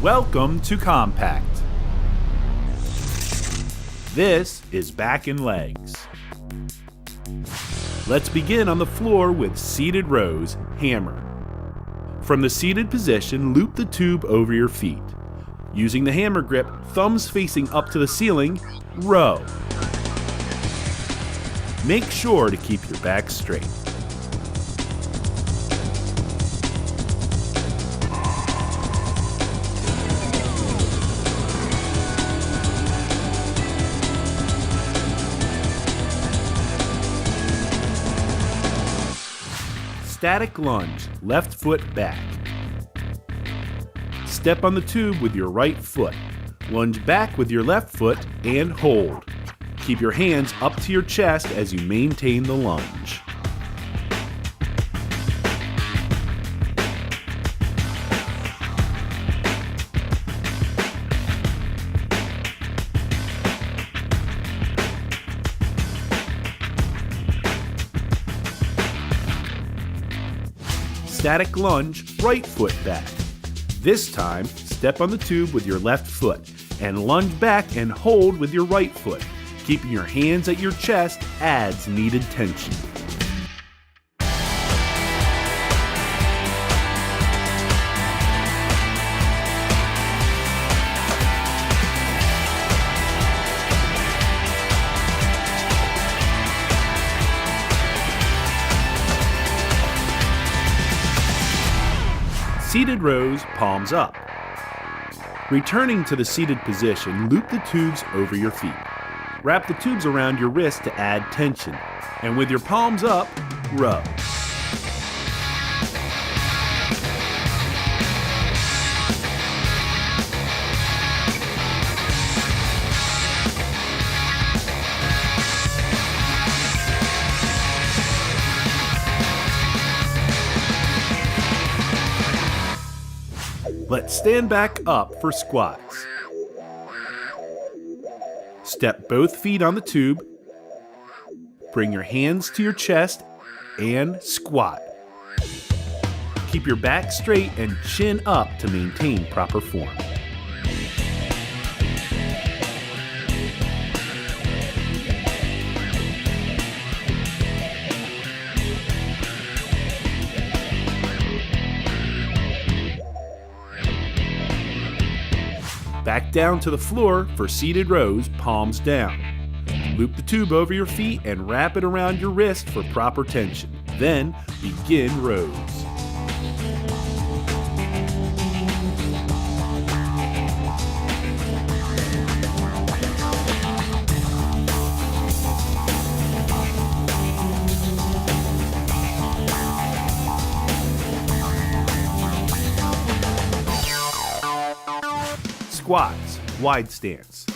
Welcome to Compact. This is back and legs. Let's begin on the floor with seated rows, hammer. From the seated position, loop the tube over your feet. Using the hammer grip, thumbs facing up to the ceiling, row. Make sure to keep your back straight. Static lunge, left foot back. Step on the tube with your right foot. Lunge back with your left foot and hold. Keep your hands up to your chest as you maintain the lunge. Static lunge, right foot back. This time, step on the tube with your left foot and lunge back and hold with your right foot. Keeping your hands at your chest adds needed tension. Seated rows, palms up. Returning to the seated position, loop the tubes over your feet. Wrap the tubes around your wrist to add tension. And with your palms up, row. Let's stand back up for squats. Step both feet on the tube. Bring your hands to your chest and squat. Keep your back straight and chin up to maintain proper form. Back down to the floor for seated rows, palms down. Loop the tube over your feet and wrap it around your wrist for proper tension. Then begin rows. Squats, wide stance.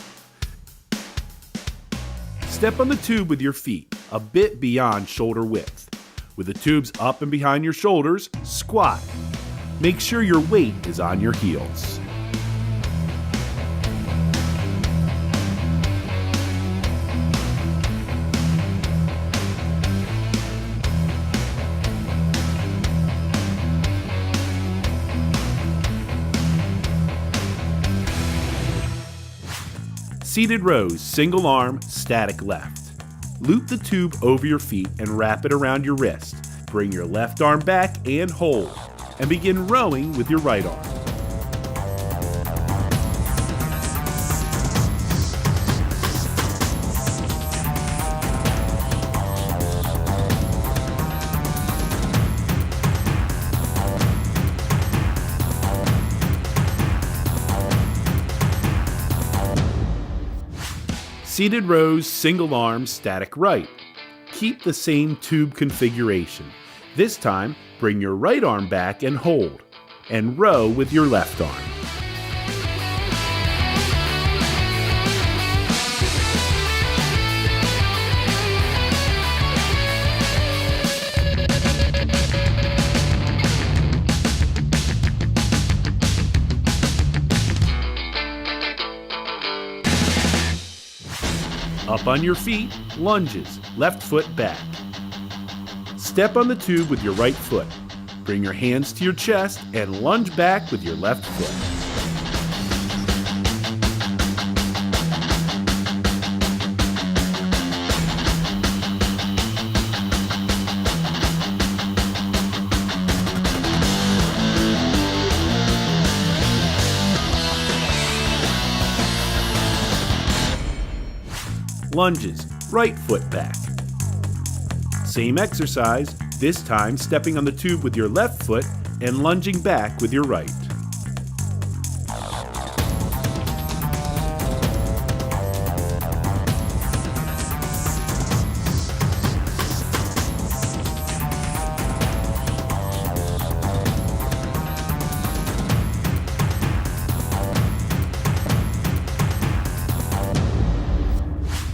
Step on the tube with your feet, a bit beyond shoulder width. With the tubes up and behind your shoulders, squat. Make sure your weight is on your heels. Seated rows, single arm, static left. Loop the tube over your feet and wrap it around your wrist. Bring your left arm back and hold. And begin rowing with your right arm. Seated rows, single arm, static right. Keep the same tube configuration. This time, bring your right arm back and hold, and row with your left arm. Up on your feet, lunges, left foot back. Step on the tube with your right foot. Bring your hands to your chest and lunge back with your left foot. Lunges, right foot back. Same exercise, this time stepping on the tube with your left foot and lunging back with your right.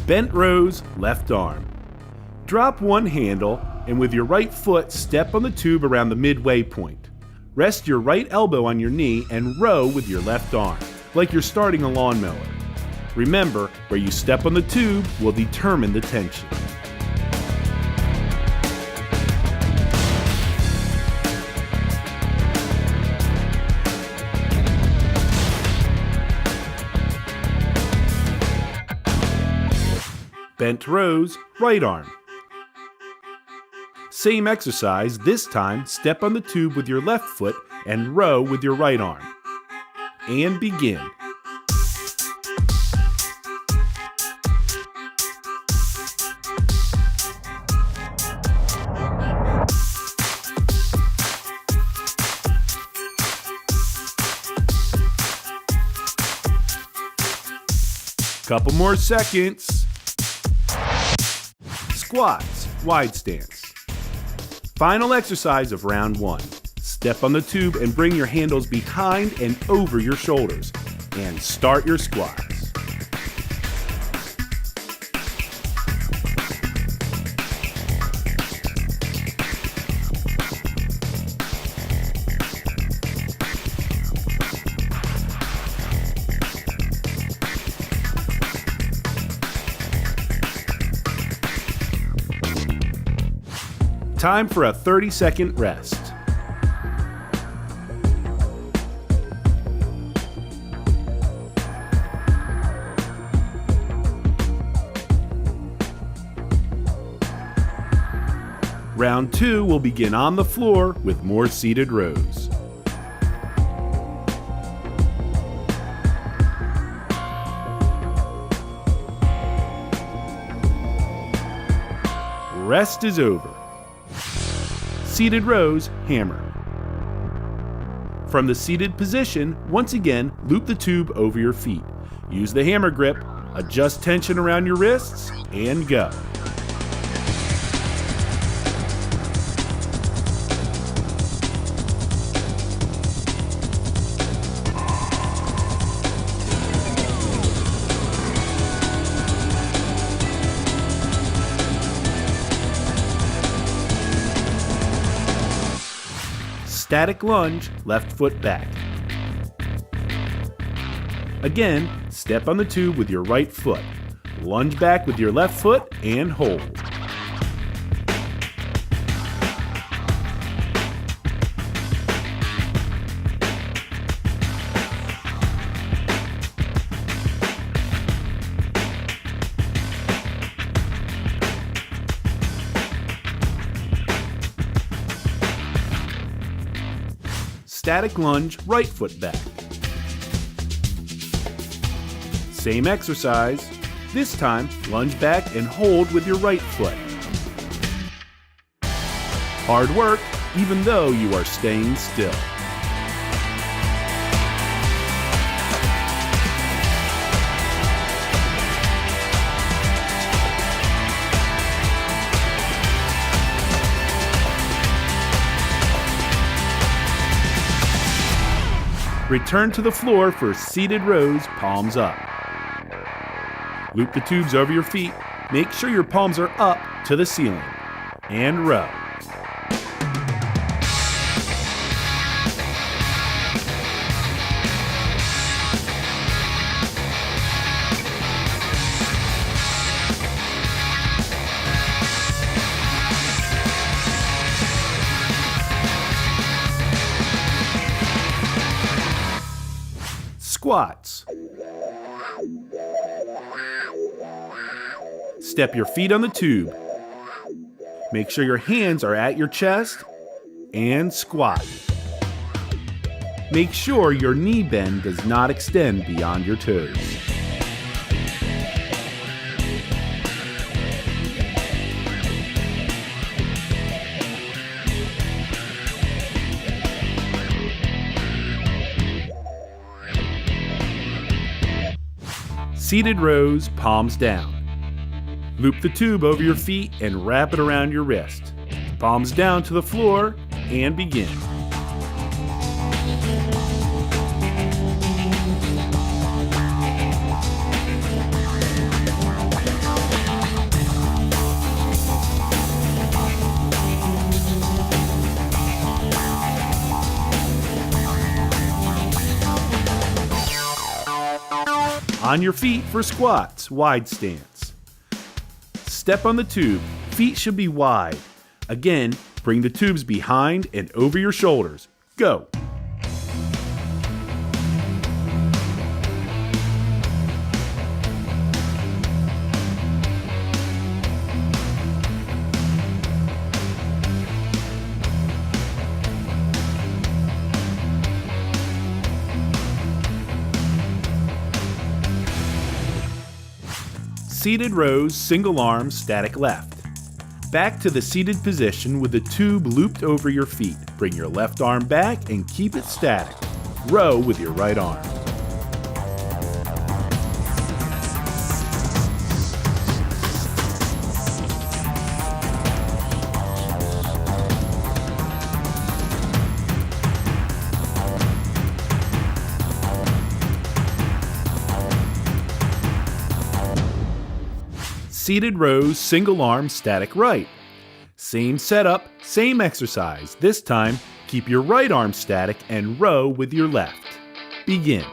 Bent rows, left arm. Drop one handle and with your right foot step on the tube around the midway point. Rest your right elbow on your knee and row with your left arm, like you're starting a lawnmower. Remember, where you step on the tube will determine the tension. Bent rows, right arm. Same exercise, this time step on the tube with your left foot and row with your right arm. And begin. Couple more seconds. Squats, wide stance. Final exercise of round 1. Step on the tube and bring your handles behind and over your shoulders. And start your squats. Time for a 30-second rest. Round 2 will begin on the floor with more seated rows. Rest is over. Seated rows, hammer. From the seated position, once again, loop the tube over your feet. Use the hammer grip, adjust tension around your wrists, and go. Static lunge, left foot back. Again, step on the tube with your right foot. Lunge back with your left foot and hold. Static lunge, right foot back. Same exercise. This time, lunge back and hold with your right foot. Hard work, even though you are staying still. Return to the floor for seated rows, palms up. Loop the tubes over your feet. Make sure your palms are up to the ceiling. And row. Squats. Step your feet on the tube. Make sure your hands are at your chest and squat. Make sure your knee bend does not extend beyond your toes. Seated rows, palms down. Loop the tube over your feet and wrap it around your wrist. Palms down to the floor and begin. On your feet for squats, wide stance. Step on the tube, feet should be wide. Again, bring the tubes behind and over your shoulders. Go! Seated rows, single arm, static left. Back to the seated position with the tube looped over your feet. Bring your left arm back and keep it static. Row with your right arm. Seated rows, single arm, static right. Same setup, same exercise. This time, keep your right arm static and row with your left. Begin.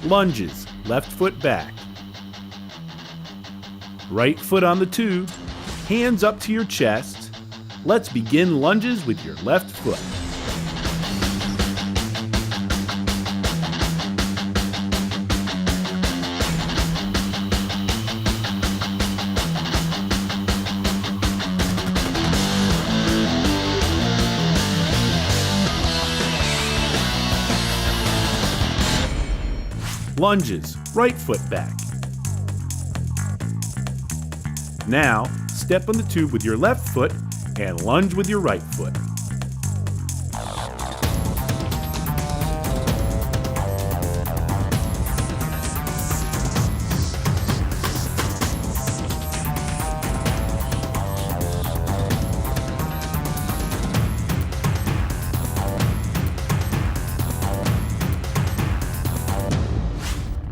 Lunges, left foot back. Right foot on the tube, hands up to your chest. Let's begin lunges with your left foot. Lunges, right foot back. Now, step on the tube with your left foot and lunge with your right foot.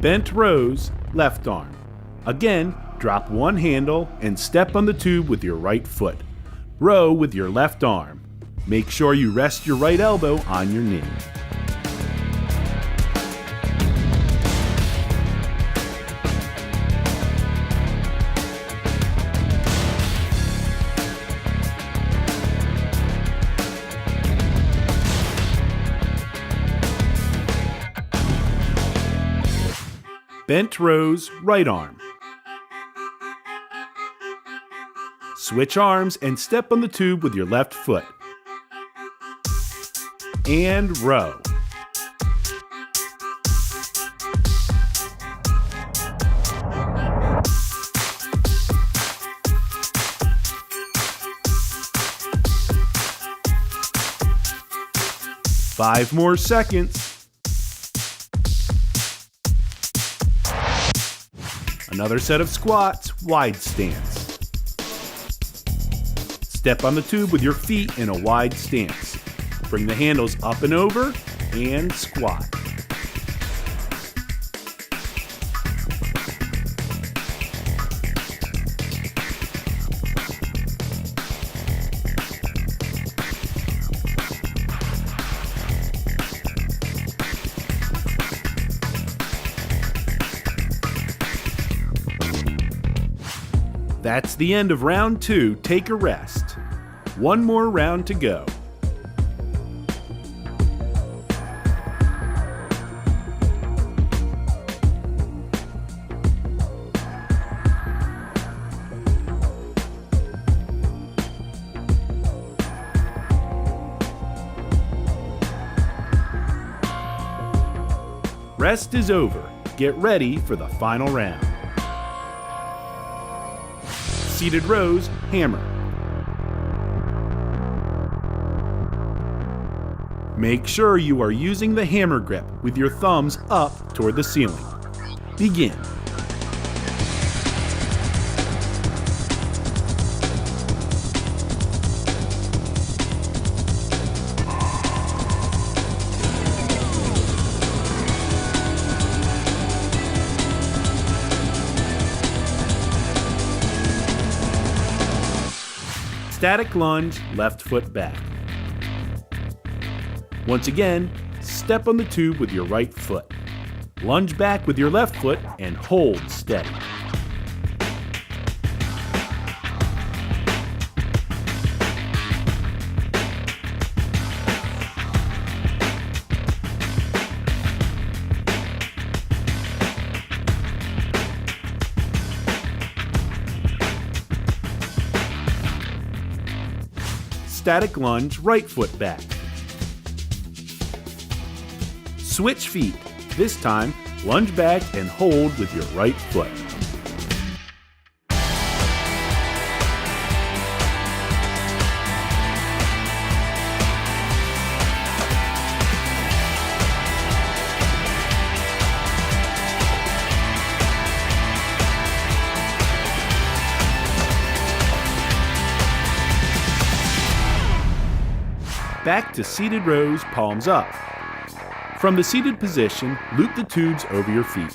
Bent rows, left arm. Again, drop one handle and step on the tube with your right foot. Row with your left arm. Make sure you rest your right elbow on your knee. Bent rows, right arm. Switch arms and step on the tube with your left foot. And row. Five more seconds. Another set of squats, wide stance. Step on the tube with your feet in a wide stance. Bring the handles up and over and squat. That's the end of round 2. Take a rest. One more round to go. Rest is over. Get ready for the final round. Seated rows, hammer. Make sure you are using the hammer grip with your thumbs up toward the ceiling. Begin. Static lunge, left foot back. Once again, step on the tube with your right foot. Lunge back with your left foot and hold steady. Static lunge, right foot back. Switch feet. This time, lunge back and hold with your right foot. Back to seated rows, palms up. From the seated position, loop the tubes over your feet.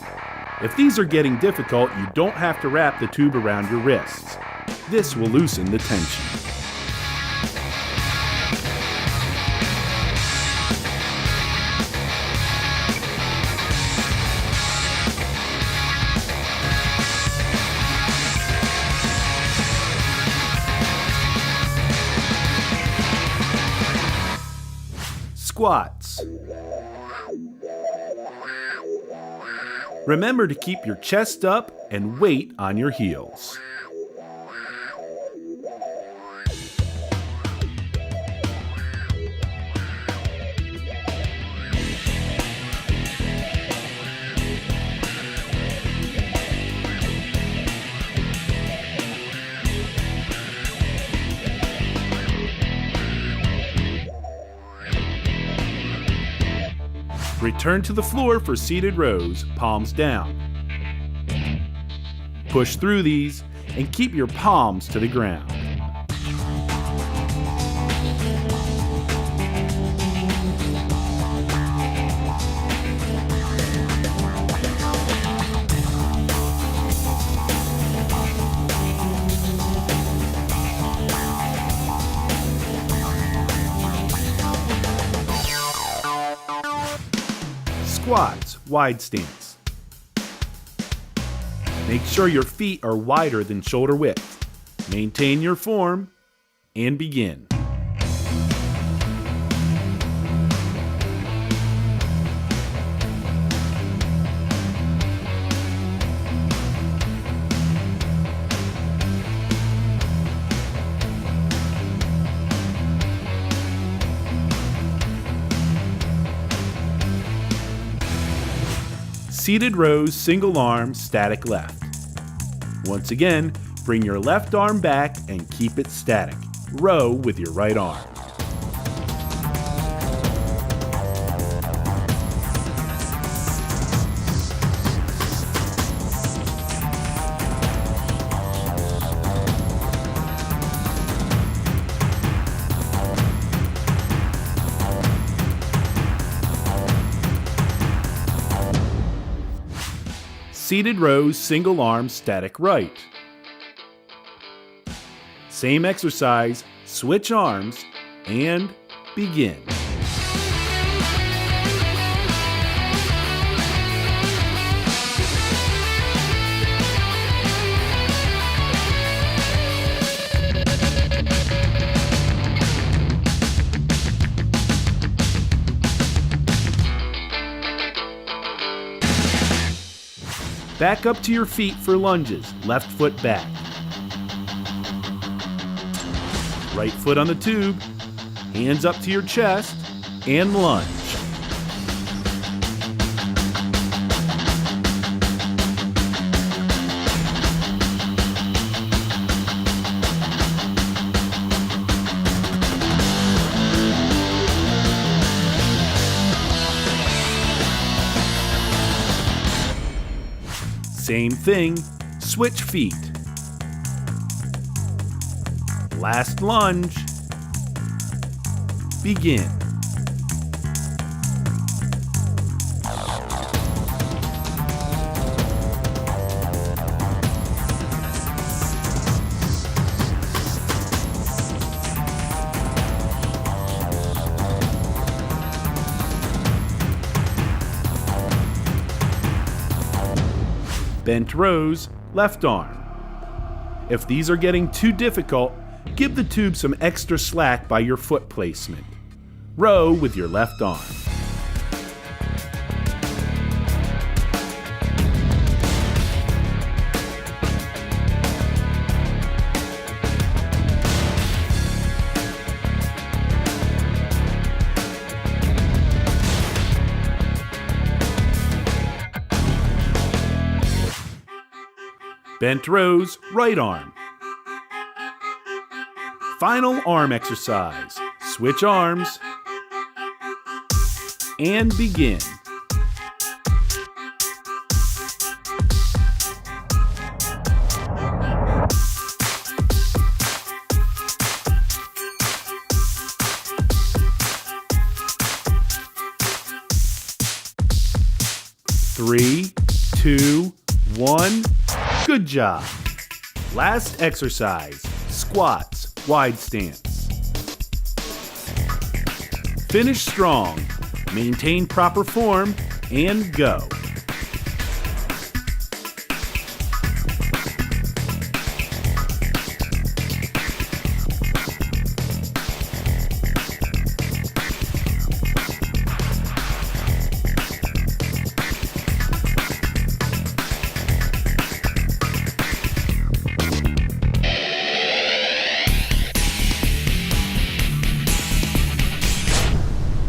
If these are getting difficult, you don't have to wrap the tube around your wrists. This will loosen the tension. Squats. Remember to keep your chest up and weight on your heels. Return to the floor for seated rows, palms down. Push through these and keep your palms to the ground. Squats, wide stance. Make sure your feet are wider than shoulder width. Maintain your form and begin. Seated rows, single arm, static left. Once again, bring your left arm back and keep it static. Row with your right arm. Seated rows, single arm, static right. Same exercise, switch arms, and begin. Back up to your feet for lunges, left foot back. Right foot on the tube, hands up to your chest, and lunge. Same thing, switch feet. Last lunge. Begin. Bent rows, left arm. If these are getting too difficult, give the tube some extra slack by your foot placement. Row with your left arm. Bent rows, right arm. Final arm exercise. Switch arms. And begin. Three, two, one. Good job. Last exercise, squats, wide stance. Finish strong, maintain proper form, and go.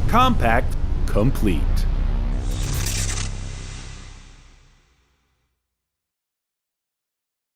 Compact complete.